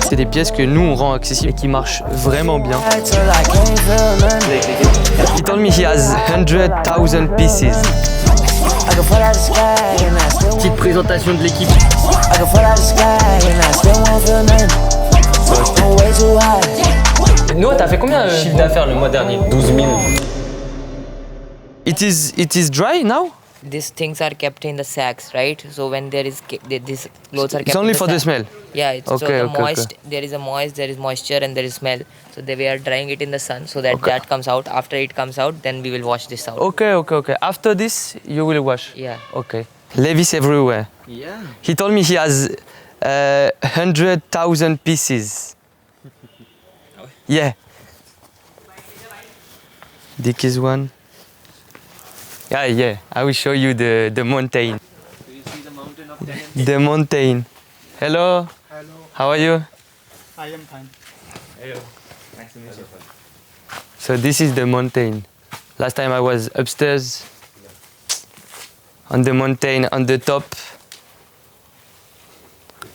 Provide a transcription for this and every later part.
C'est des pièces que nous on rend accessibles et qui marchent vraiment bien. He told me he has 100,000 pieces. Petite présentation de l'équipe. Noah, t'as fait combien de chiffre d'affaires le mois dernier? 12 000. It is dry now? These things are kept in the sacks, right? So when these clothes are kept It's only in the for the sack- smell. Yeah, it's Okay, so the okay, moist. There is moisture and there is smell. So we are drying it in the sun so that Okay. that comes out. After it comes out, then we will wash this out. Okay. After this, you will wash. Yeah. Okay. Levis everywhere. Yeah. He told me he has 100,000 pieces. Yeah. Dick is one. Yeah. I will show you the mountain. Do you see the mountain of Denham? The mountain. Hello. Hello, How are you? I am fine. Hello. Nice to meet you. So this is the mountain. Last time I was upstairs on the mountain, on the top.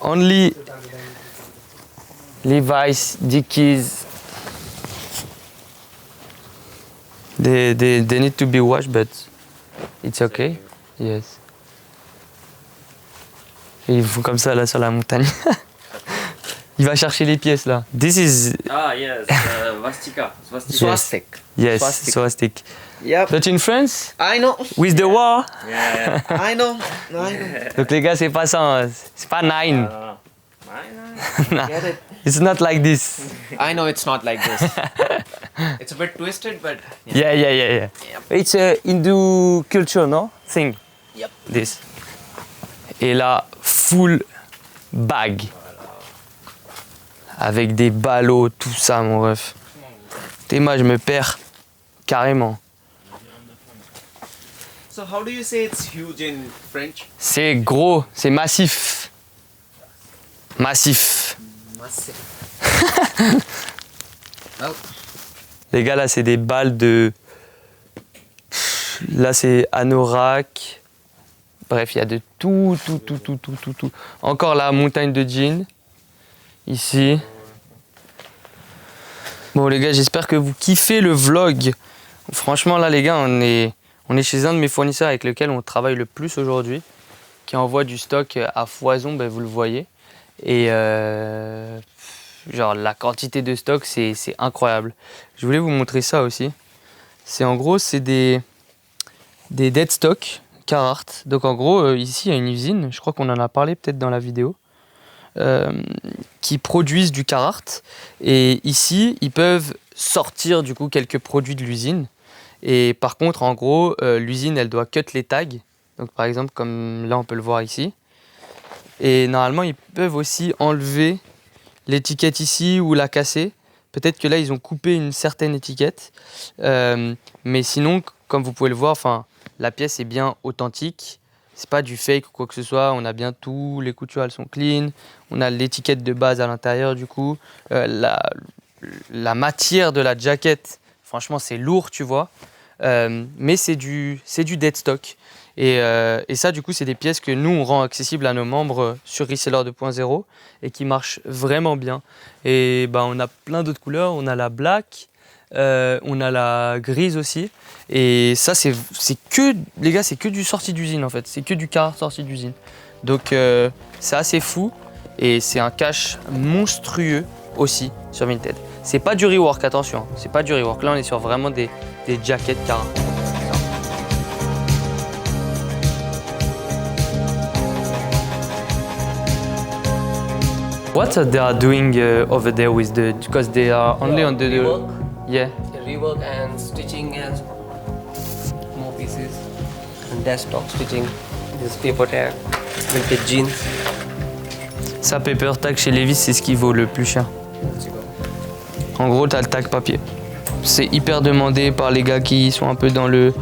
Only Levi's, Dickies. They need to be washed, but it's okay. Yes. Et ils font comme ça là sur la montagne. Il va chercher les pièces là. This is Ah, yes. Vastika. Swastik. Yes, swastik. Yep. But in France, I know. with the war, Yeah. I know. donc les gars c'est pas ça, hein. C'est pas nine. Get it? It's not like this. I know it's not like this. It's a bit twisted, but Yeah. It's a Hindu culture, no? Thing. Yep. This. Et là, full bag. Avec des ballots, tout ça, mon ref. Et moi, je me perds carrément. so how do you say it's huge in French? C'est gros, c'est massif. Massif. Massive. Les gars, là, c'est des balles de... Là, c'est anorak. Bref, il y a de tout. Encore la montagne de jeans. Ici. Bon, les gars, j'espère que vous kiffez le vlog. Franchement, là, les gars, on est chez un de mes fournisseurs avec lequel on travaille le plus aujourd'hui, qui envoie du stock à foison, ben, vous le voyez. Et genre, la quantité de stock, c'est incroyable. Je voulais vous montrer ça aussi. C'est en gros, c'est des dead stock Carhartt. Donc en gros, ici, il y a une usine, je crois qu'on en a parlé peut-être dans la vidéo, qui produisent du Carhartt. Et ici, ils peuvent sortir du coup quelques produits de l'usine. Et par contre, en gros, l'usine, elle doit cut les tags. Donc par exemple, comme là, on peut le voir ici. Et normalement, ils peuvent aussi enlever l'étiquette ici ou la casser. Peut-être que là, ils ont coupé une certaine étiquette. Mais sinon, comme vous pouvez le voir, la pièce est bien authentique. C'est pas du fake ou quoi que ce soit. On a bien tout. Les coutures, elles sont clean. On a l'étiquette de base à l'intérieur, du coup. La matière de la jaquette, franchement, c'est lourd, tu vois. Mais c'est du dead stock. Et ça, du coup, c'est des pièces que nous, on rend accessibles à nos membres sur Reseller 2.0 et qui marchent vraiment bien. Et on a plein d'autres couleurs. On a la black, on a la grise aussi. Et ça, c'est que, les gars, c'est que du sorti d'usine, en fait. C'est que du Carhartt sorti d'usine. Donc, c'est assez fou. Et c'est un cash monstrueux aussi sur Vinted. C'est pas du rework, attention. C'est pas du rework. Là, on est sur vraiment des jackets Carhartt. What they are doing over there with because they are only on the rework. Yeah. Rework and stitching and more pieces. And desktop stitching. This paper tag, vintage jeans. Ça, paper tag chez Levis, c'est ce qui vaut le plus cher. En gros, t'as le tag papier. C'est hyper demandé par les gars qui sont un peu dans le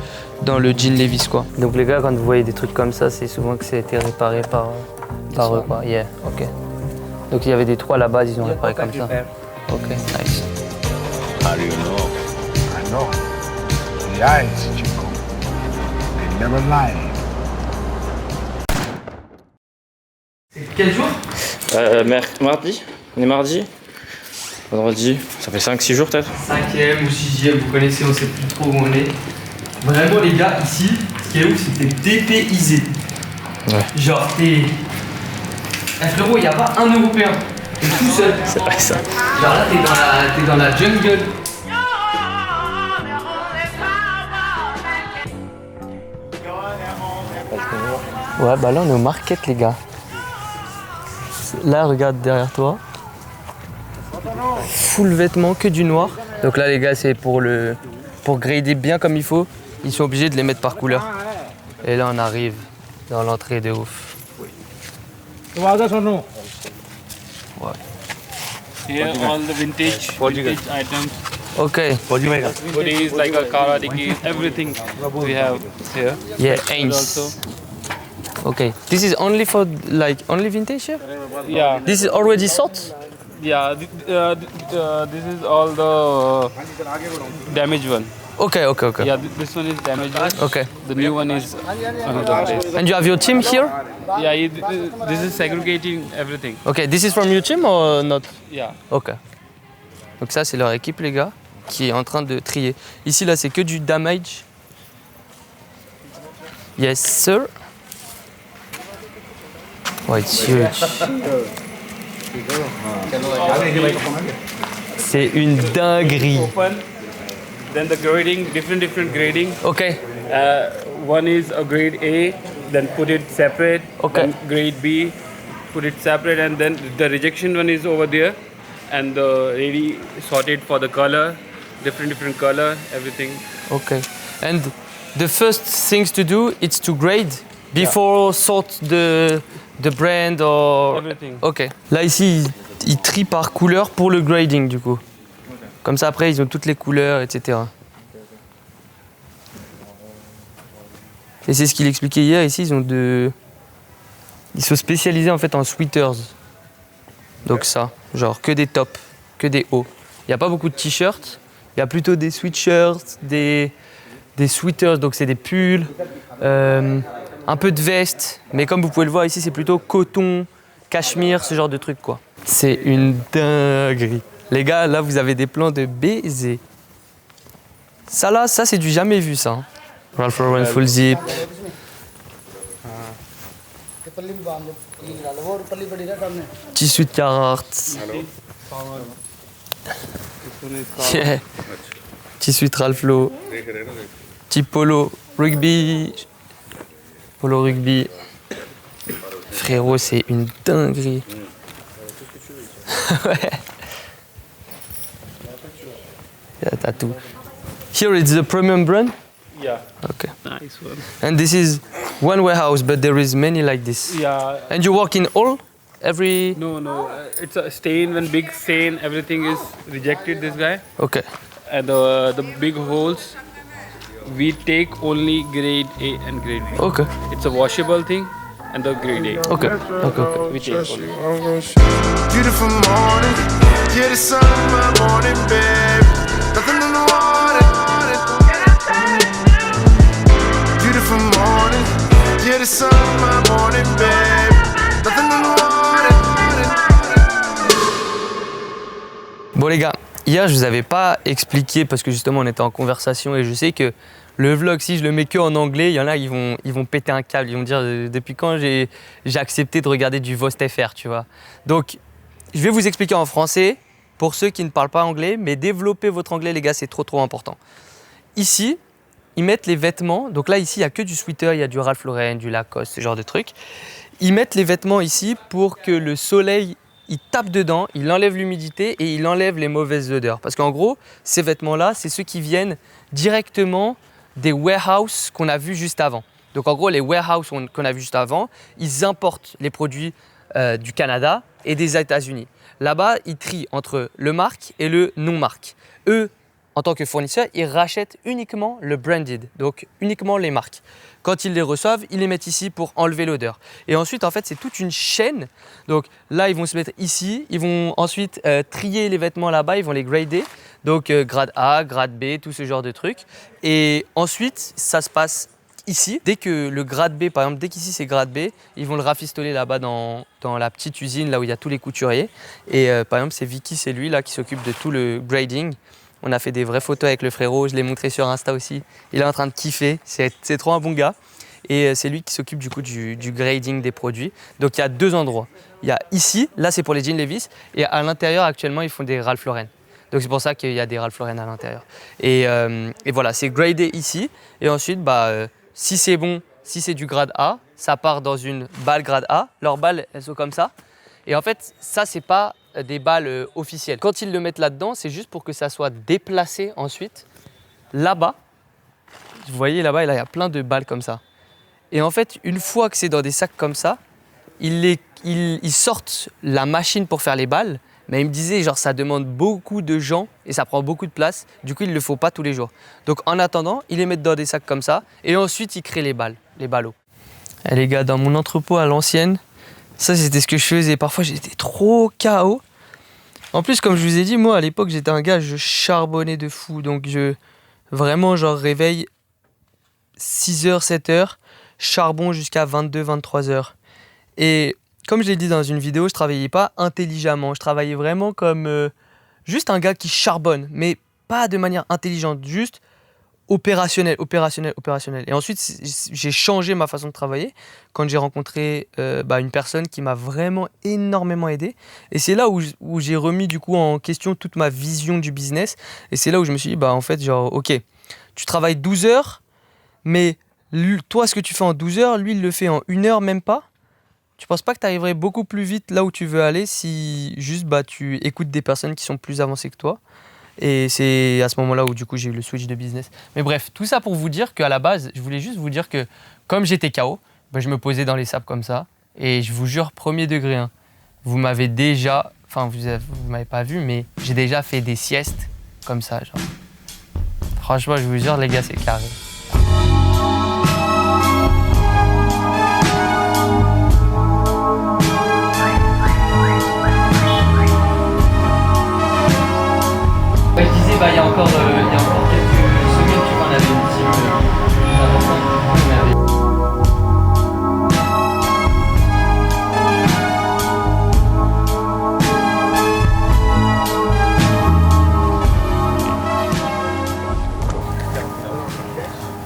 jean Levis, quoi. Donc les gars, quand vous voyez des trucs comme ça, c'est souvent que ça a été réparé par eux, quoi. Yeah, ok. Donc il y avait des trous à la base, ils ont réparé comme ça. Ok, nice. How do you know? I know. The eyes, Chico. never lying. Quel jour? Mardi. On est mardi. Vendredi. Ça fait 5-6 jours peut-être. 5e ou 6e, vous connaissez, on sait plus trop où on est. Vraiment les gars, ici, ce qui est ouf, c'est que t'es dépaysé. Ouais. Genre t'es... Eh, frérot, y a pas un Européen. T'es tout seul. C'est vrai ça. Genre là, t'es dans la jungle. Ouais, bah là on est au market les gars. Là regarde derrière toi. Full vêtements, que du noir. Donc là les gars c'est pour grader bien comme il faut. Ils sont obligés de les mettre par couleur. Et là on arrive dans l'entrée de ouf. Ouais. Here all the vintage items, Ok. hoodies like a karate keys, everything we have here. Yeah, And Ames. also, Okay. This is only for like only vintage here? yeah, This is already sold? yeah. This is all the damaged one. Okay. Yeah, this one is damaged one. Okay. The new one is another place. And you have your team here? Yeah, this is segregating everything. Okay, this is from your team or not? Yeah. Ok. Donc ça c'est leur équipe les gars qui est en train de trier. Ici là c'est que du damage. Yes sir. Oh it's huge. C'est une dinguerie. Open. Then the grading, different grading. Ok. One is a grade A, then put it separate. Okay. Then grade B, put it separate, and then the rejection one is over there, and the ready sorted for the color, different color, everything. Okay. And the first things to do is to grade before sort the brand or Everything. Ok. Là ici ils trient par couleur pour le grading du coup. Comme ça après ils ont toutes les couleurs etc. Et c'est ce qu'il expliquait hier ici ils sont spécialisés en fait en sweaters. Donc ça, genre que des tops, que des hauts. Il n'y a pas beaucoup de t-shirts, il y a plutôt des sweatshirts, des sweaters, donc c'est des pulls, un peu de vestes, mais comme vous pouvez le voir ici, c'est plutôt coton, cachemire, ce genre de trucs quoi. C'est une dinguerie. Les gars, là vous avez des plans de baiser. Ça là, ça c'est du jamais vu ça. Hein. Ralph Lauren full zip. Tissu de Carhartt. Yeah. Tissu de Ralph Lauren. Petit polo rugby. Polo rugby. Frérot, c'est une dinguerie. Ouais. T'as tout. Here it's the premium brand. Yeah. Okay. Nice one. And this is one warehouse, but there is many like this. Yeah. And you work in all? Every... No. It's a stain. When big stain, everything is rejected. This guy. Okay. And the big holes, we take only grade A and grade B. Okay. It's a washable thing, and the grade A. Okay. We take only. Beautiful morning, yeah, the sun in my morning, babe. Nothing in the water. Beautiful morning, yeah, the sun in my morning, babe. Nothing in the water. Bon les gars, hier je vous avais pas expliqué parce que justement on était en conversation et je sais que le vlog, si je le mets que en anglais, il y en a ils vont péter un câble, ils vont me dire depuis quand j'ai accepté de regarder du Vost FR, tu vois. Donc je vais vous expliquer en français pour ceux qui ne parlent pas anglais, mais développez votre anglais les gars, c'est trop important. Ici, ils mettent les vêtements, donc là ici il n'y a que du sweater, il y a du Ralph Lauren, du Lacoste, ce genre de trucs. Ils mettent les vêtements ici pour que le soleil il tape dedans, il enlève l'humidité et il enlève les mauvaises odeurs. Parce qu'en gros, ces vêtements-là, c'est ceux qui viennent directement des warehouses qu'on a vus juste avant. Donc en gros, les warehouses qu'on a vus juste avant, ils importent les produits du Canada et des États-Unis. Là-bas, ils trient entre le marque et le non-marque. Eux, en tant que fournisseurs, ils rachètent uniquement le branded, donc uniquement les marques. Quand ils les reçoivent, ils les mettent ici pour enlever l'odeur. Et ensuite, en fait, c'est toute une chaîne. Donc là, ils vont se mettre ici. Ils vont ensuite trier les vêtements là-bas. Ils vont les grader. Donc grade A, grade B, tout ce genre de trucs. Et ensuite, ça se passe ici, dès que le grade B, par exemple, dès qu'ici c'est grade B, ils vont le rafistoler là-bas dans la petite usine, là où il y a tous les couturiers. Et par exemple, c'est Vicky, c'est lui là qui s'occupe de tout le grading. On a fait des vraies photos avec le frérot, je l'ai montré sur Insta aussi. Il est en train de kiffer, c'est trop un bon gars. Et c'est lui qui s'occupe du coup du grading des produits. Donc il y a 2 endroits. Il y a ici, là c'est pour les jeans Levi's, et à l'intérieur actuellement ils font des Ralph Lauren. Donc c'est pour ça qu'il y a des Ralph Lauren à l'intérieur. Et voilà, c'est gradé ici. Et ensuite, si c'est bon, si c'est du grade A, ça part dans une balle grade A. Leurs balles, elles sont comme ça. Et en fait, ça, c'est pas des balles officielles. Quand ils le mettent là-dedans, c'est juste pour que ça soit déplacé ensuite là-bas. Vous voyez là-bas, là, il y a plein de balles comme ça. Et en fait, une fois que c'est dans des sacs comme ça, ils sortent la machine pour faire les balles. Mais il me disait, genre, ça demande beaucoup de gens et ça prend beaucoup de place. Du coup, il ne le faut pas tous les jours. Donc, en attendant, ils les mettent dans des sacs comme ça. Et ensuite, ils créent les balles, les ballots. Et les gars, dans mon entrepôt à l'ancienne, ça, c'était ce que je faisais. Parfois, j'étais trop KO. En plus, comme je vous ai dit, moi, à l'époque, j'étais un gars, je charbonnais de fou. Donc, vraiment, genre, réveil 6h, 7h, charbon jusqu'à 22, 23h. Et comme je l'ai dit dans une vidéo, je travaillais pas intelligemment. Je travaillais vraiment comme juste un gars qui charbonne, mais pas de manière intelligente, juste opérationnel. Et ensuite, j'ai changé ma façon de travailler quand j'ai rencontré une personne qui m'a vraiment énormément aidé. Et c'est là où j'ai remis du coup en question toute ma vision du business. Et c'est là où je me suis dit, en fait, genre, ok, tu travailles 12 heures, mais toi, ce que tu fais en 12 heures, lui, il le fait en 1 heure, même pas. Tu penses pas que tu arriverais beaucoup plus vite là où tu veux aller si juste tu écoutes des personnes qui sont plus avancées que toi? Et c'est à ce moment-là où du coup j'ai eu le switch de business. Mais bref, tout ça pour vous dire qu'à la base, je voulais juste vous dire que comme j'étais KO, je me posais dans les sables comme ça. Et je vous jure, premier degré, hein, vous m'avez déjà, enfin vous m'avez pas vu, mais j'ai déjà fait des siestes comme ça. Genre. Franchement, je vous jure les gars, c'est carré. Je disais, il y a encore quelques semaines, tu m'en avais dit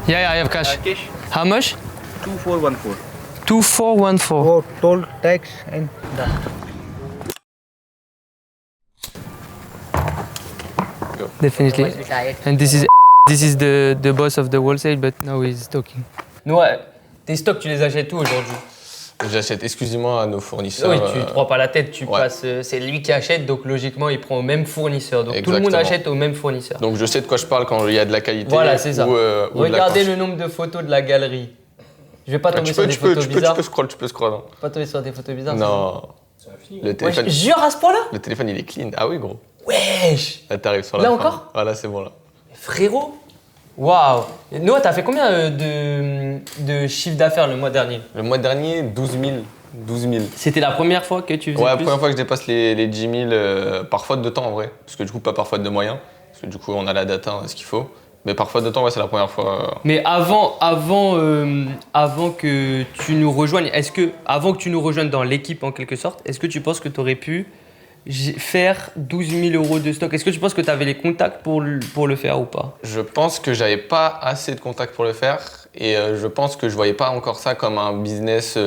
Yeah, I have cash. How much? 2414. 2414. Oh, toll, tax and that. Definitely. And this is the boss of the wholesale, but now he's talking. Noah, tes stocks, tu les achètes où aujourd'hui? J'achète exclusivement à nos fournisseurs. Oui, tu te prends pas la tête, ouais. passes. C'est lui qui achète, donc logiquement, il prend au même fournisseur. Donc Exactement. tout le monde achète au même fournisseur. Donc je sais de quoi je parle quand il y a de la qualité. Voilà, c'est ça. Ou Regardez le nombre de photos de la galerie. Je vais pas tomber sur des photos bizarres. Tu peux scroll. Hein. Pas tomber sur des photos bizarres. Non. Le téléphone. Ouais, jure à ce point-là? Le téléphone, il est clean. Ah oui, gros. Wesh! Là, t'arrives sur la Là fin. encore? Voilà, c'est bon là. Frérot! Waouh! Noah, t'as fait combien de chiffre d'affaires le mois dernier? Le mois dernier, 12 000. C'était la première fois que tu faisais Ouais, la plus? première fois que je dépasse les 10 000, par faute de temps en vrai. Parce que du coup, pas par faute de moyens. Parce que du coup, on a la data, on a ce qu'il faut. Mais par faute de temps, ouais, c'est la première fois. Mais avant que tu nous rejoignes, avant que tu nous rejoignes dans l'équipe en quelque sorte, est-ce que tu penses que tu aurais pu faire 12 000 € de stock? Est-ce que tu penses que tu avais les contacts pour le faire ou pas? Je pense que j'avais pas assez de contacts pour le faire. Et je pense que je voyais pas encore ça comme un business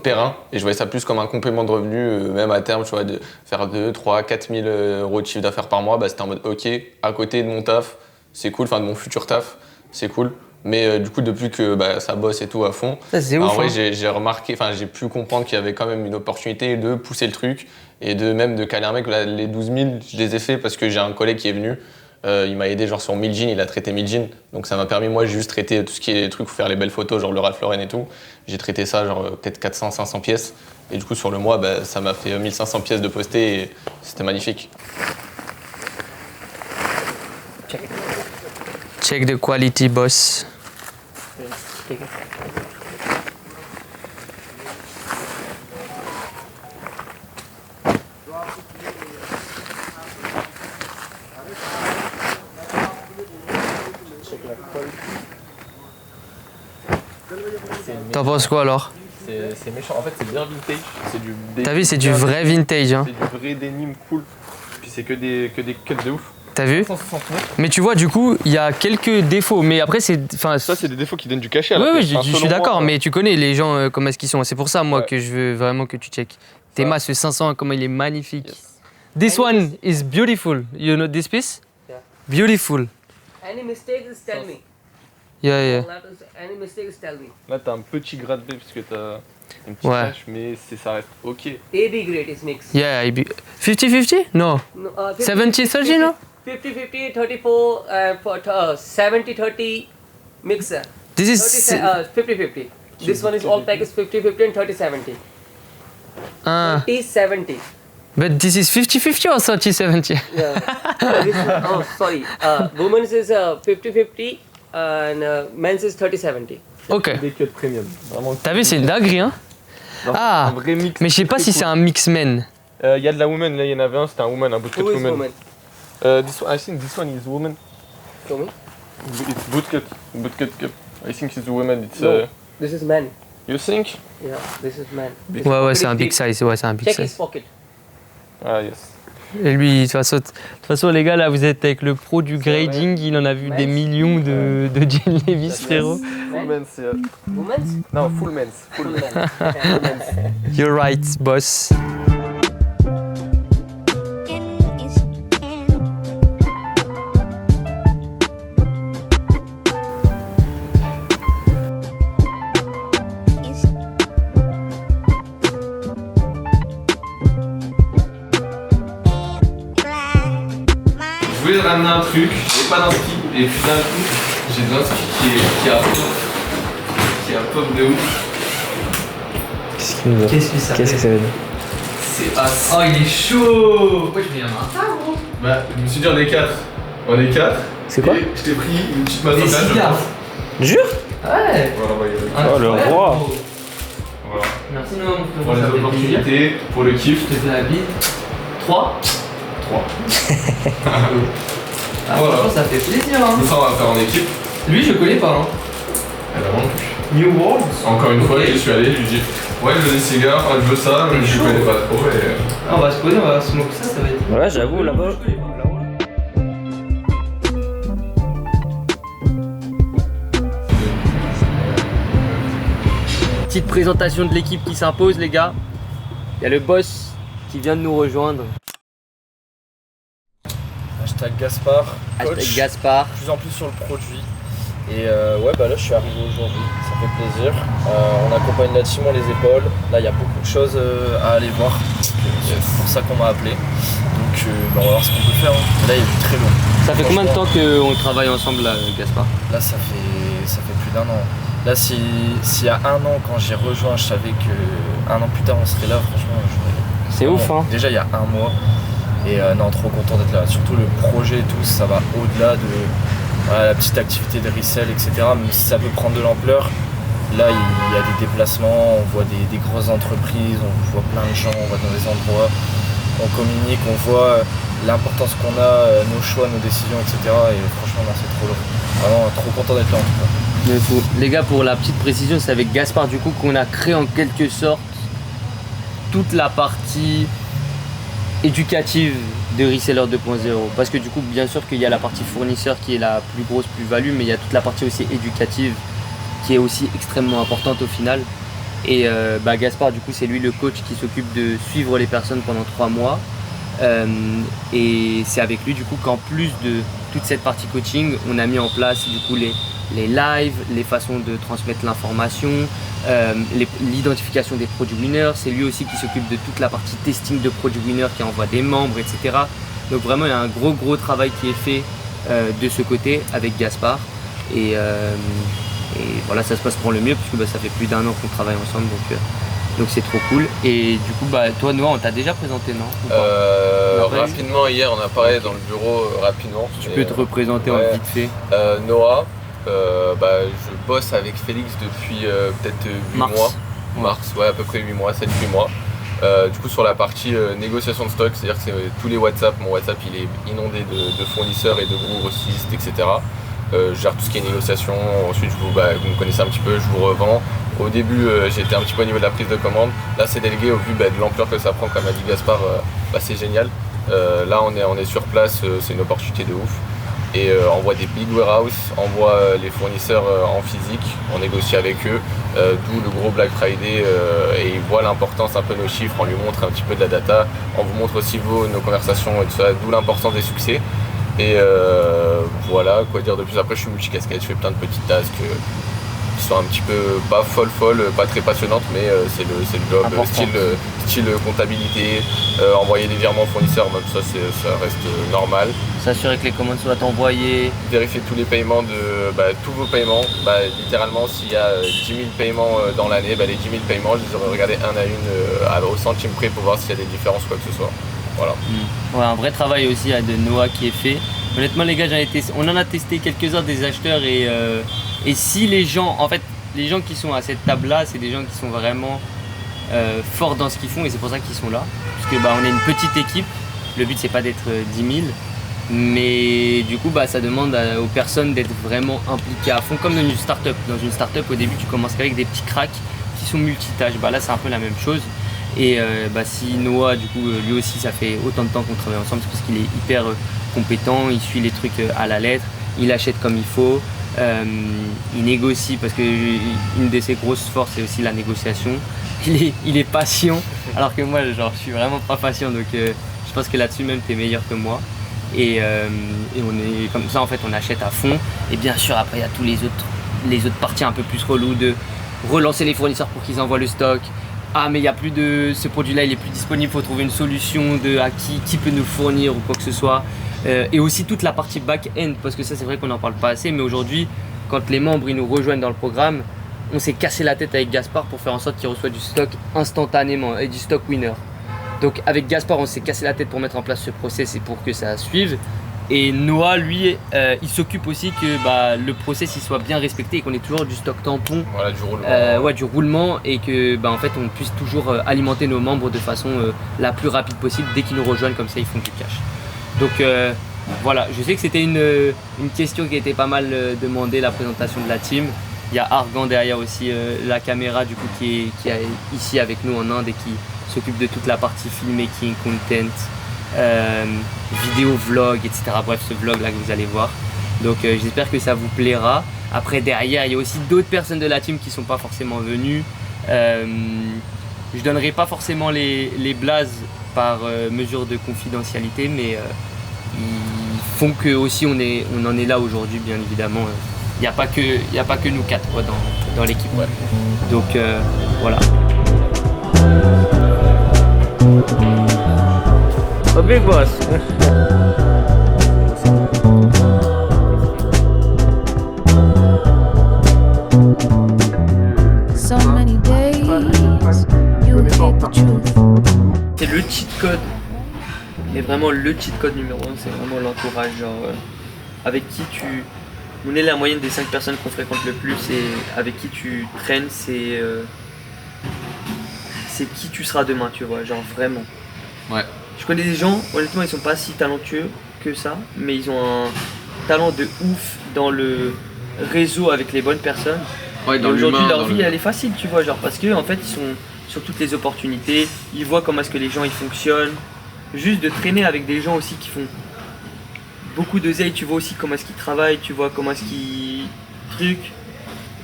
périn. Et je voyais ça plus comme un complément de revenus, même à terme, tu vois, de faire 2, 3, 4 000 € de chiffre d'affaires par mois. C'était en mode, ok, à côté de mon taf, c'est cool, enfin de mon futur taf, c'est cool. Mais du coup, depuis que ça bosse et tout à fond, c'est ouf, en vrai, hein. j'ai remarqué, enfin j'ai pu comprendre qu'il y avait quand même une opportunité de pousser le truc et de caler un mec. Là, les 12 000, je les ai fait parce que j'ai un collègue qui est venu. Il m'a aidé genre sur 1000 jeans, il a traité 1000 jeans. Donc ça m'a permis, moi j'ai juste traité tout ce qui est des trucs pour faire les belles photos, genre le Ralph Lauren et tout. J'ai traité ça genre peut-être 400, 500 pièces. Et du coup sur le mois, ça m'a fait 1500 pièces de posté et c'était magnifique. Check the quality, boss. T'en penses quoi alors? C'est méchant. En fait, c'est bien vintage. C'est du. T'as vu, c'est du vrai vintage. Hein. C'est du vrai denim cool. Puis c'est que des cuts de ouf. T'as vu? 169. Mais tu vois, du coup, il y a quelques défauts. Mais après, c'est. Enfin, Ça, c'est des défauts qui donnent du cachet. oui, je suis d'accord, mais tu connais les gens comment est-ce qu'ils sont. C'est pour ça, moi, que je veux vraiment que tu checkes. Théma, ce 500, comment il est magnifique. This one is beautiful. You know this piece? Yeah. Beautiful. Any mistakes, tell me. Yeah. Any mistakes, tell me. Là, t'as un petit grade B parce que t'as une petite Ouais. tache, mais ça reste ok. AB grade is mixed. Yeah, 50-50? No. No, 70-30, no? 50-50, 34, for 70-30 mixer. This is. 50-50. This one is all package 50-50 and 30-70. 30-70. But this is 50-50 or 30-70? Yeah. Oh, sorry. Women's is 50-50 and men's is 30-70. Ok. Des cuts premium. Vraiment. T'as vu, c'est une dinguerie, hein? Ah, Un vrai mix. mais je sais pas si c'est un mix men. Il y a de la woman, là, il y en avait un, c'était un woman, un bootcut Who is woman. woman? I think this one is woman. Show me. It's bootcut cup. I think it's a woman. It's. No. This is man. You think? Yeah, this is man. Ouais, c'est un big size. Ouais, c'est un big Check his size. pocket. Ah yes. Et lui, de toute façon, les gars, là, vous êtes avec le pro du grading. Il en a vu des millions de Jane Levis, frérot. Full men's, yeah. Women's? Non, full men's. Full man. Yeah, women's. You're right, boss. Je voulais ramener un truc, j'ai pas d'inspi, et puis d'un coup, j'ai de l'inspi qui est un pop de ouf. Qu'est-ce que ça Qu'est-ce que ça veut dire? C'est as. Oh, il est chaud! Pourquoi je viens là? Bah, je me suis dit on est 4. On est 4. C'est quoi? Je t'ai pris une petite masse Des de gage. cigares! Jure? Ouais! Voilà, on va y aller. Oh, le roi. Voilà. Merci, non, Pour les opportunités, pour le kiff. Je te fais la bise. 3. 3. Ah, Voilà. franchement, ça fait plaisir, hein. Ça, on va faire en équipe. Lui, je connais pas, hein. Elle a vraiment plus. New World. Encore une fois, Ok. je suis allé, je lui dis ouais, je veux des cigares, je veux ça, mais je chaud. connais pas trop. Et... Ah, on va se poser, on va smoke ça, ça va être. Ouais, j'avoue, là-bas. Petite présentation de l'équipe qui s'impose, les gars. Il y a le boss qui vient de nous rejoindre. Hashtag Gaspard, coach, Hashtag Gaspard. plus en plus sur le produit. Et ouais, bah là je suis arrivé aujourd'hui, ça fait plaisir. On accompagne la team, on les épaules. Là il y a beaucoup de choses à aller voir. C'est pour ça qu'on m'a appelé. Donc bah, on va voir ce qu'on peut faire. Hein. Là il y a du très long. Ça fait combien de temps qu'on travaille ensemble, là, Gaspard? Là ça fait plus d'un an. Là s'il y a un an quand j'ai rejoint, je savais qu'un an plus tard on serait là, franchement j'aurais... C'est ouf, hein. Déjà il y a un mois. Et non, trop content d'être là. Surtout le projet et tout, ça va au-delà de la petite activité de resell, etc. Même si ça peut prendre de l'ampleur, là il y a des déplacements, on voit des grosses entreprises, on voit plein de gens, on va dans des endroits, on communique, on voit l'importance qu'on a, nos choix, nos décisions, etc. Et franchement, non, c'est trop lourd. Vraiment trop content d'être là en tout cas. Les gars, pour la petite précision, c'est avec Gaspard du coup qu'on a créé en quelque sorte toute la partie éducative de Reseller 2.0, parce que du coup bien sûr qu'il y a la partie fournisseur qui est la plus grosse plus-value, mais il y a toute la partie aussi éducative qui est aussi extrêmement importante au final. Et Gaspard du coup c'est lui le coach qui s'occupe de suivre les personnes pendant 3 mois, et c'est avec lui du coup qu'en plus de toute cette partie coaching, on a mis en place du coup les lives, les façons de transmettre l'information, l'identification des produits winners. C'est lui aussi qui s'occupe de toute la partie testing de produits winners, qui envoie des membres, etc. Donc vraiment il y a un gros travail qui est fait de ce côté avec Gaspard, et voilà, ça se passe pour le mieux puisque ça fait plus d'un an qu'on travaille ensemble, donc c'est trop cool. Et du coup toi Noah, on t'a déjà présenté, non? Ou pas Rapidement hier on a parlé dans le bureau rapidement. Tu peux te représenter en vite fait. Noah, je bosse avec Félix depuis peut-être 8 mois. Mars, ouais, à peu près 8 mois, 7-8 mois. Du coup sur la partie négociation de stock, c'est-à-dire que c'est tous les WhatsApp, mon WhatsApp il est inondé de fournisseurs et de gros grossistes, etc. Je gère tout ce qui est négociation. Ensuite, vous me connaissez un petit peu, je vous revends. Au début, j'étais un petit peu au niveau de la prise de commande. Là, c'est délégué au vu de l'ampleur que ça prend, comme a dit Gaspard, c'est génial. Là, on est sur place, c'est une opportunité de ouf. Et on voit des big warehouses, on voit les fournisseurs en physique, on négocie avec eux, d'où le gros Black Friday et ils voient l'importance un peu de nos chiffres, on lui montre un petit peu de la data, on vous montre aussi nos conversations et tout ça, d'où l'importance des succès. Et voilà, quoi dire de plus. Après, je suis multicasquette, je fais plein de petites tasks qui sont un petit peu pas folles, pas très passionnantes, mais c'est le job, style comptabilité, envoyer des virements aux fournisseurs, même ça reste normal. S'assurer que les commandes soient envoyées. Vérifier tous les paiements, tous vos paiements. Littéralement, s'il y a 10 000 paiements dans l'année, les 10 000 paiements, je les aurais regardés un à une au centime près pour voir s'il y a des différences ou quoi que ce soit. Voilà. Ouais, un vrai travail aussi de Noah qui est fait. Honnêtement les gars, on en a testé quelques-uns des acheteurs et si les gens qui sont à cette table-là, c'est des gens qui sont vraiment forts dans ce qu'ils font et c'est pour ça qu'ils sont là. Parce que on est une petite équipe, le but c'est pas d'être 10 000, mais du coup ça demande aux personnes d'être vraiment impliquées à fond, comme dans une start-up. Dans une start-up, au début tu commences avec des petits cracks qui sont multitâches. Là c'est un peu la même chose. Et si Noah, du coup, lui aussi, ça fait autant de temps qu'on travaille ensemble, c'est parce qu'il est hyper compétent, il suit les trucs à la lettre, il achète comme il faut, il négocie, parce qu'une de ses grosses forces, c'est aussi la négociation. Il est patient, alors que moi, je suis vraiment pas patient, donc je pense que là-dessus, même, t'es meilleur que moi. Et on est comme ça, en fait, on achète à fond. Et bien sûr, après, il y a tous les autres parties un peu plus reloues de relancer les fournisseurs pour qu'ils envoient le stock. Ah mais il n'y a plus de ce produit-là, il est plus disponible, il faut trouver une solution à qui peut nous le fournir ou quoi que ce soit. Et aussi toute la partie back-end, parce que ça c'est vrai qu'on n'en parle pas assez, mais aujourd'hui, quand les membres ils nous rejoignent dans le programme, on s'est cassé la tête avec Gaspard pour faire en sorte qu'il reçoit du stock instantanément et du stock winner. Donc avec Gaspard, on s'est cassé la tête pour mettre en place ce process et pour que ça suive. Et Noah, lui, il s'occupe aussi que le process il soit bien respecté et qu'on ait toujours du stock tampon, voilà, du roulement. Du roulement, et que en fait on puisse toujours alimenter nos membres de façon la plus rapide possible dès qu'ils nous rejoignent, comme ça ils font du cash. Donc voilà, je sais que c'était une question qui était pas mal demandée, la présentation de la team. Il y a Argan derrière aussi, la caméra du coup qui est ici avec nous en Inde et qui s'occupe de toute la partie filmmaking, content. Vidéo, vlog, etc. Bref, ce vlog là que vous allez voir. Donc j'espère que ça vous plaira. Après derrière, il y a aussi d'autres personnes de la team qui sont pas forcément venues. Je donnerai pas forcément les blazes par mesure de confidentialité, mais ils font que aussi on en est là aujourd'hui, bien évidemment. Il n'y a pas que nous quatre quoi, dans l'équipe. Ouais. Donc voilà. A big boss. So many days, you hate the truth. C'est le cheat code, mais vraiment le cheat code numéro 1, c'est vraiment l'entourage, avec qui on est la moyenne des 5 personnes qu'on fréquente le plus et avec qui tu traînes, c'est qui tu seras demain, tu vois, vraiment. Ouais. Je connais des gens, honnêtement, ils sont pas si talentueux que ça, mais ils ont un talent de ouf dans le réseau avec les bonnes personnes. Ouais, et aujourd'hui, leur vie, elle est facile, tu vois, parce que en fait, ils sont sur toutes les opportunités, ils voient comment est-ce que les gens ils fonctionnent. Juste de traîner avec des gens aussi qui font beaucoup d'oseille, tu vois aussi comment est-ce qu'ils travaillent, tu vois comment est-ce qu'ils truquent.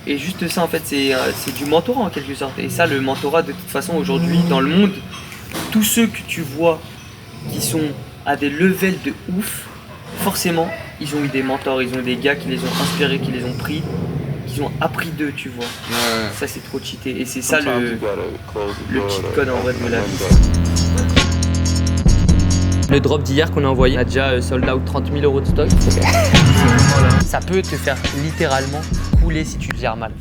Et juste ça, en fait, c'est du mentorat en quelque sorte. Et ça, le mentorat, de toute façon, aujourd'hui, dans le monde, tous ceux que tu vois qui sont à des levels de ouf, forcément, ils ont eu des mentors, ils ont des gars qui les ont inspirés, qui les ont pris, qui ont appris d'eux, tu vois. Ouais. Ça, c'est trop cheaté. Et c'est ça le cheat code en vrai de la vie. Le drop d'hier qu'on a envoyé, on a déjà sold out 30 000 € de stock. Ça peut te faire littéralement couler si tu le gères mal.